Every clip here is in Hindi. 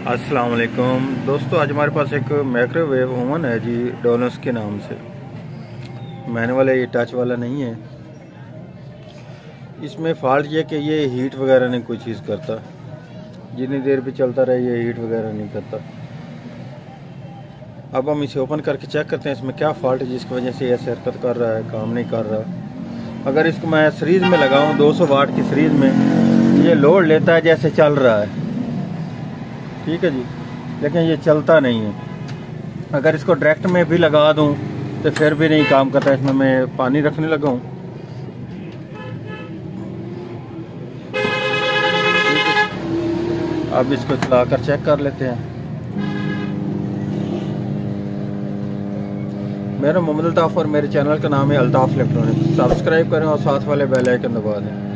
अस्सलाम वालेकुम दोस्तों, आज हमारे पास एक माइक्रोवेव ओवन है जी, डोनस के नाम से। मैनुअल है, ये टच वाला नहीं है। इसमें फ़ॉल्ट ये कि ये हीट वगैरह नहीं कोई चीज़ करता, जितनी देर भी चलता रहे ये हीट वगैरह नहीं करता। अब हम इसे ओपन करके चेक करते हैं इसमें क्या फ़ॉल्ट है जिसकी वजह से ऐसे हरकत कर रहा है, काम नहीं कर रहा। अगर इसको मैं सीरीज़ में लगाऊँ 200 वाट की सीरीज़ में, ये लोड लेता है जैसे चल रहा है, ठीक है जी, लेकिन ये चलता नहीं है। अगर इसको डायरेक्ट में भी लगा दूं तो फिर भी नहीं काम करता। इसमें मैं पानी रखने लगा हूं, अब इसको चला कर चेक कर लेते हैं। मेरा मोहम्मद अल्ताफ़ और मेरे चैनल का नाम है अल्ताफ़ इलेक्ट्रॉनिक्स। सब्सक्राइब करें और साथ वाले बेल आइकन दबा दें।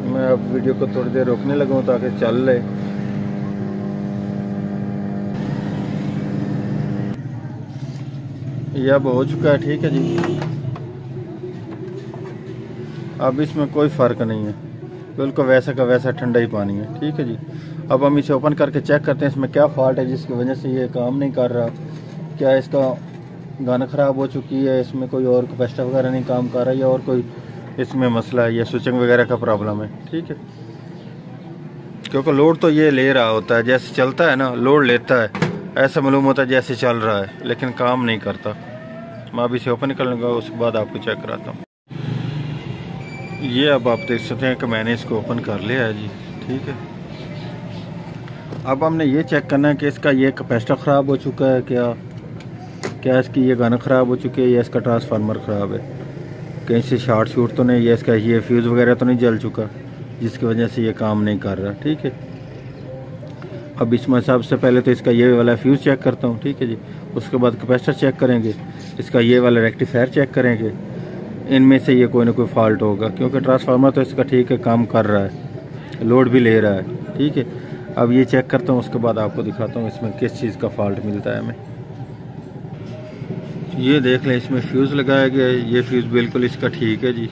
मैं अब वीडियो को थोड़ी देर रोकने लगा हूँ ताकि चल ले। ये अब हो चुका है, ठीक है जी। अब इसमें कोई फ़र्क नहीं है, बिल्कुल वैसा का वैसा ठंडा ही पानी है, ठीक है जी। अब हम इसे ओपन करके चेक करते हैं इसमें क्या फ़ॉल्ट है जिसकी वजह से ये काम नहीं कर रहा। क्या इसका गन ख़राब हो चुकी है, इसमें कोई और कैपेसिटर वगैरह नहीं काम कर रहा है, या और कोई इसमें मसला है, या स्विचिंग वगैरह का प्रॉब्लम है, ठीक है। क्योंकि लोड तो ये ले रहा होता है, जैसे चलता है ना लोड लेता है, ऐसा मालूम होता है जैसे चल रहा है, लेकिन काम नहीं करता। मैं अभी इसे ओपन कर लूँगा, उसके बाद आपको चेक कराता हूँ। ये अब आप देख सकते हैं कि मैंने इसको ओपन कर लिया है जी, ठीक है। अब हमने ये चेक करना है कि इसका ये कैपेसिटर ख़राब हो चुका है, क्या इसकी ये गन ख़राब हो चुकी है, या इसका ट्रांसफार्मर ख़राब है, कहीं से शॉर्ट शूट तो नहीं, या इसका ये फ्यूज़ वगैरह तो नहीं जल चुका जिसकी वजह से ये काम नहीं कर रहा, ठीक है। अब इसमें सबसे पहले तो इसका ये वाला फ्यूज़ चेक करता हूँ, ठीक है जी। उसके बाद कैपेसिटर चेक करेंगे, इसका ये वाला रेक्टिफायर चेक करेंगे। इनमें से ये कोई ना कोई फ़ॉल्ट होगा, क्योंकि ट्रांसफार्मर तो इसका ठीक है, काम कर रहा है, लोड भी ले रहा है, ठीक है। अब ये चेक करता हूँ, उसके बाद आपको दिखाता हूँ इसमें किस चीज़ का फ़ॉल्ट मिलता है हमें। ये देख लें, इसमें फ्यूज़ लगाया गया है, ये फ्यूज़ बिल्कुल इसका ठीक है जी,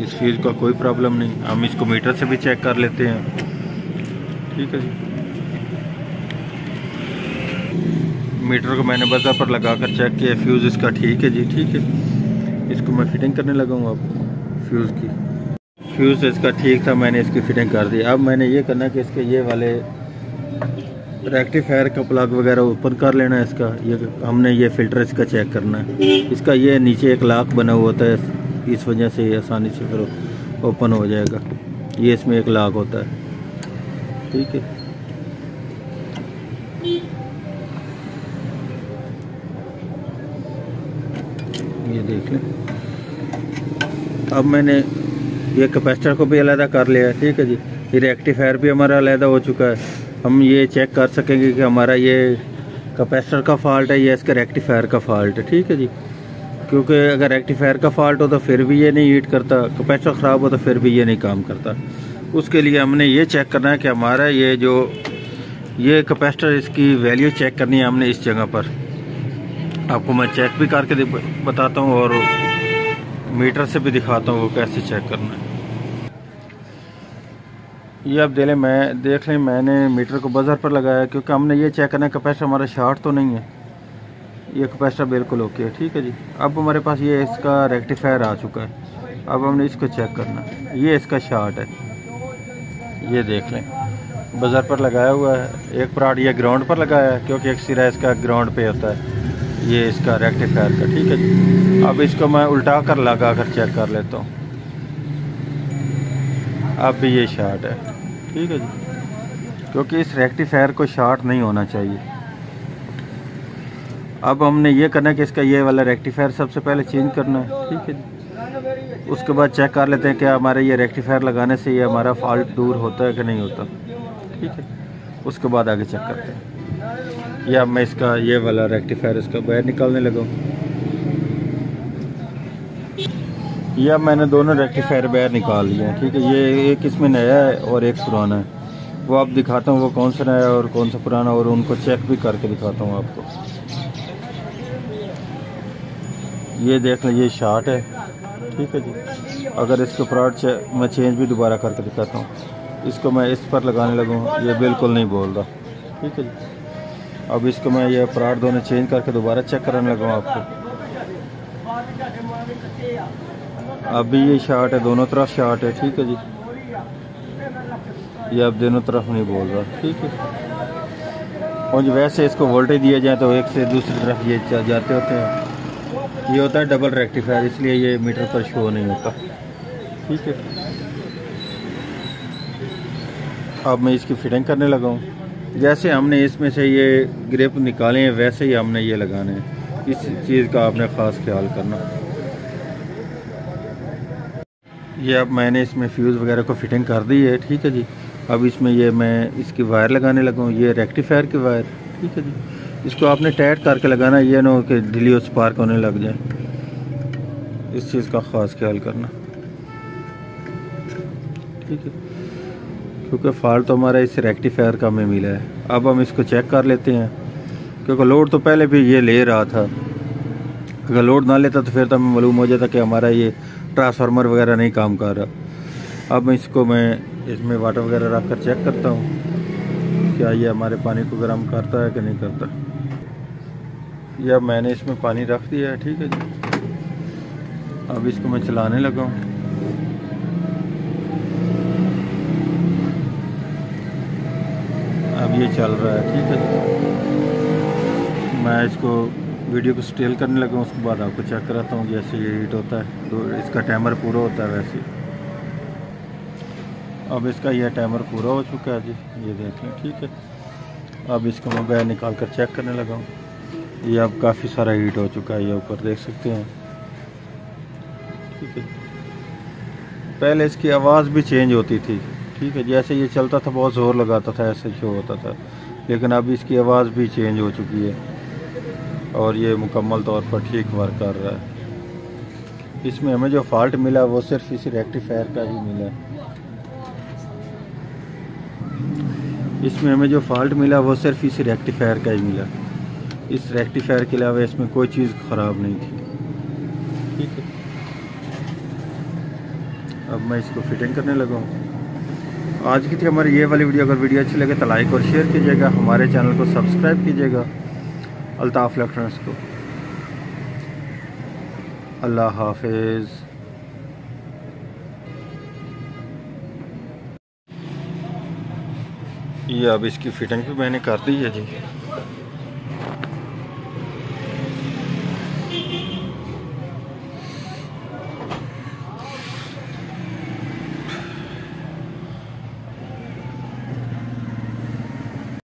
इस फ्यूज़ का कोई प्रॉब्लम नहीं। हम इसको मीटर से भी चेक कर लेते हैं, ठीक है जी। मीटर को मैंने बजर पर लगा कर चेक किया, फ्यूज़ इसका ठीक है जी, ठीक है। इसको मैं फिटिंग करने लगा हूँ। अब फ्यूज़ इसका ठीक था, मैंने इसकी फिटिंग कर दी। अब मैंने ये करना है कि इसके ये वाले रेक्टिफायर का प्लग वगैरह ओपन कर लेना है इसका। ये हमने ये फ़िल्टर इसका चेक करना है। इसका ये नीचे एक लॉक बना हुआ होता है, इस वजह से ये आसानी से फिर ओपन हो जाएगा। ये इसमें एक लॉक होता है, ठीक है। ये देख लें। अब मैंने ये कैपेसिटर को भी अलग कर लिया है, ठीक है जी। ये रेक्टिफायर भी हमारा अलग हो चुका है। हम ये चेक कर सकेंगे कि हमारा ये कैपेसिटर का फ़ॉल्ट है या इसका रेक्टिफायर का फ़ॉल्ट है, ठीक है जी। क्योंकि अगर रेक्टिफायर का फ़ॉल्ट हो तो फिर भी ये नहीं हीट करता, कैपेसिटर ख़राब हो तो फिर भी ये नहीं काम करता। उसके लिए हमने ये चेक करना है कि हमारा ये कैपेसिटर, इसकी वैल्यू चेक करनी है हमने इस जगह पर। आपको मैं चेक भी करके बताता हूँ और मीटर से भी दिखाता हूँ वो कैसे चेक करना है। ये अब देख लें, मैंने मीटर को बजर पर लगाया, क्योंकि हमने ये चेक करना है कैपेसिटर हमारा शॉर्ट तो नहीं है। ये कैपेसिटर बिल्कुल ओके है, ठीक है जी। अब हमारे पास ये इसका रेक्टिफायर आ चुका है। अब हमने इसको चेक करना है, ये इसका शॉर्ट है। ये देख लें, बजर पर लगाया हुआ है, एक पराड ये ग्राउंड पर लगाया है, क्योंकि एक सिरा इसका ग्राउंड पे होता है, ये इसका रेक्टिफायर का, ठीक है जी। अब इसको मैं उल्टा कर लगा कर चेक कर लेता हूँ। अब भी ये शॉर्ट है, ठीक है जी, क्योंकि इस रेक्टिफायर को शॉर्ट नहीं होना चाहिए। अब हमने ये करना है कि इसका ये वाला रेक्टिफायर सबसे पहले चेंज करना है, ठीक है जी। उसके बाद चेक कर लेते हैं कि हमारे ये रेक्टिफायर लगाने से ये हमारा फॉल्ट दूर होता है कि नहीं होता, ठीक है। उसके बाद आगे चेक करते हैं। ये अब मैं इसका ये वाला रेक्टिफायर इसका बाहर निकालने लगा। ये अब मैंने दोनों रेक्टिफायर बाहर निकाल लिए हैं, ठीक है। ये एक इसमें नया है और एक पुराना है, वो आप दिखाता हूँ वो कौन सा नया है और कौन सा पुराना, और उनको चेक भी करके दिखाता हूँ आपको। ये देख लें, ये शॉर्ट है, ठीक है जी। अगर इसके प्रोडक्ट मैं चेंज भी दोबारा करके दिखाता हूँ। इसको मैं इस पर लगाने लगूँ, ये बिल्कुल नहीं बोल रहा। ठीक है जी, अब इसको मैं ये पराठ दोनों चेंज करके दोबारा चेक कराने लगा आपको। अभी ये शार्ट है, दोनों तरफ शार्ट है। ठीक है जी, ये अब दोनों तरफ नहीं बोल रहा। ठीक है, और वैसे इसको वोल्टेज दिया जाए तो एक से दूसरी तरफ ये जाते होते हैं। ये होता है डबल रेक्टिफायर, इसलिए ये मीटर पर शो नहीं होता। ठीक है, अब मैं इसकी फिटिंग करने लगा हूँ। जैसे हमने इसमें से ये ग्रिप निकाले हैं वैसे ही हमने ये लगाने हैं। इस चीज़ का आपने ख़ास ख्याल करना। ये अब मैंने इसमें फ्यूज़ वगैरह को फिटिंग कर दी है। ठीक है जी, अब इसमें ये मैं इसकी वायर लगाने लगा हूँ, ये रेक्टिफायर की वायर। ठीक है जी, इसको आपने टाइट करके लगाना, ये ना हो कि ढीली और स्पार्क होने लग जाए। इस चीज़ का ख़ास ख्याल करना। ठीक है, क्योंकि फॉल्ट तो हमारा इस रेक्टिफायर का में मिला है। अब हम इसको चेक कर लेते हैं, क्योंकि लोड तो पहले भी ये ले रहा था। अगर लोड ना लेता तो फिर तो हमें मालूम हो जाता कि हमारा ये ट्रांसफार्मर वगैरह नहीं काम कर रहा। अब इसमें वाटर वगैरह रख कर चेक करता हूँ क्या ये हमारे पानी को गर्म करता है कि नहीं करता। ये अब मैंने इसमें पानी रख दिया है। ठीक है जी, अब इसको मैं चलाने लगा हूँ। अब ये चल रहा है। ठीक है जी, मैं इसको वीडियो को स्टिल करने लगा हूँ, उसके बाद आपको चेक कराता हूँ। जैसे ये हीट होता है तो इसका टाइमर पूरा होता है वैसे। अब इसका यह टाइमर पूरा हो चुका है जी, ये देख लें। ठीक है, अब इसको मैं बैर निकाल कर चेक करने लगा हूँ। ये अब काफ़ी सारा हीट हो चुका है, ये ऊपर देख सकते हैं। ठीक है, पहले इसकी आवाज़ भी चेंज होती थी। ठीक है, जैसे ये चलता था बहुत ज़ोर लगाता था, ऐसे शो होता था, लेकिन अब इसकी आवाज़ भी चेंज हो चुकी है और ये मुकम्मल तौर पर ठीक वर्क कर रहा है। इसमें हमें जो फॉल्ट मिला वो सिर्फ इसी रेक्टिफायर का ही मिला है। इसमें हमें जो फॉल्ट मिला वो सिर्फ इसी रेक्टिफायर का ही मिला। इस रेक्टिफायर के अलावा इसमें कोई चीज़ ख़राब नहीं थी। ठीक है, अब मैं इसको फिटिंग करने लगा हूँ। आज की थी हमारी ये वाली वीडियो। अगर वीडियो अच्छी लगे तो लाइक और शेयर कीजिएगा, हमारे चैनल को सब्सक्राइब कीजिएगा अल्ताफ़ इलेक्ट्रॉनिक्स को। अल्लाह हाफिज़। ये अब इसकी फिटिंग भी मैंने कर दी है जी।